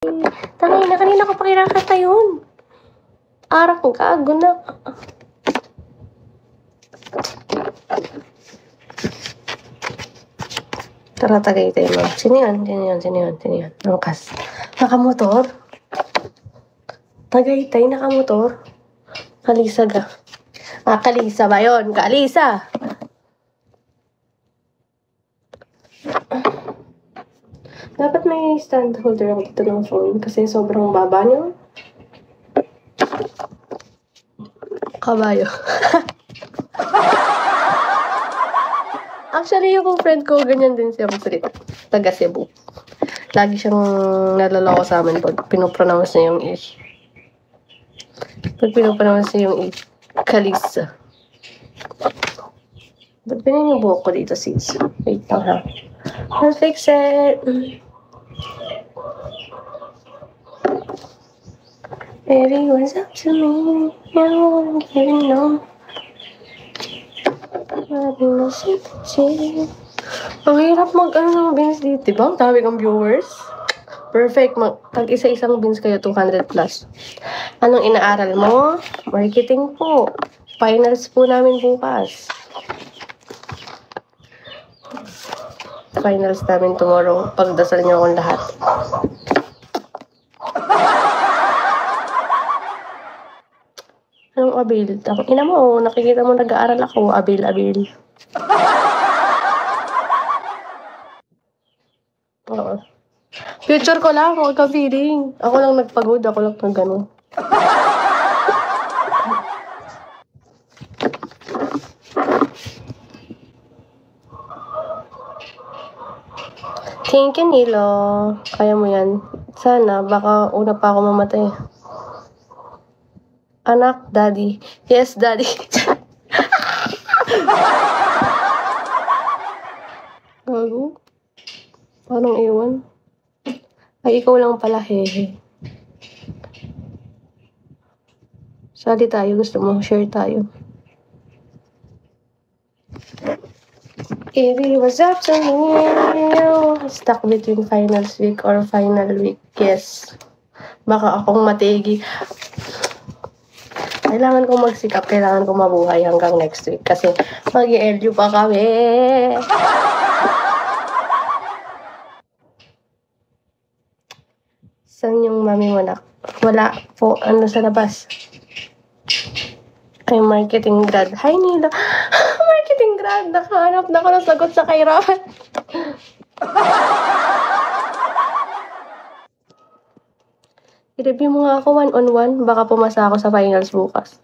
Tangay na, kanina ko pa kinakanta yun. Arak ka, gago na. Tara, Tagaytay mo. Sino yan? Angkas. Nakamotor? Tagaytay, nakamotor? Kalisa ga. Kalisa ba yun? Kalisa! Dapat may stand holder ako dito ng phone kasi sobrang baba niyo. Kabayo. Actually, yung friend ko, ganyan din siya magsalita. Taga Cebu. Lagi siyang nalaloko sa amin pag pinopronounce niya yung H. Pag pinopronounce niya yung H. Kalisa. Ba't ganyan yung buhok ko dito, sis? Wait lang ha. I'll fix it. Baby, what's up to me? You don't know. Ang hirap ng bins dito, diba? Ang dami kang viewers. Perfect. Tag isa-isang bins kayo, 200 plus. Anong inaaral mo? Marketing po. Finals po namin bukas. Finals namin tomorrow. Pagdasal niyo akong lahat. Anong abil? Ina mo, nakikita mo nag-aaral ako. Abil. Oo. Future ko lang, huwag ka feeling. Ako lang nagpagod, ako lang nag gano'n. Thank you, Nilo. Kaya mo yan. Sana, baka una pa ako mamatay. Anak, daddy. Yes, daddy. Gago. Parang iwan. Ay, ikaw lang pala, hehe. Sali tayo, gusto mo, share tayo. Baby, what's up to me? Stuck between finals week or final week. Yes. Baka akong matigi. Kailangan kong magsikap, kailangan kong mabuhay hanggang next week. Kasi mag-i-LU pa kami. Saan yung mami mo na? Wala po. Ano sa labas? Ay, marketing grad. Hi, Nila. Marketing grad. Nakahanap na ako ng sagot sa kairawan. I-review mo nga ako 1-on-1. Baka pumasa ako sa finals bukas.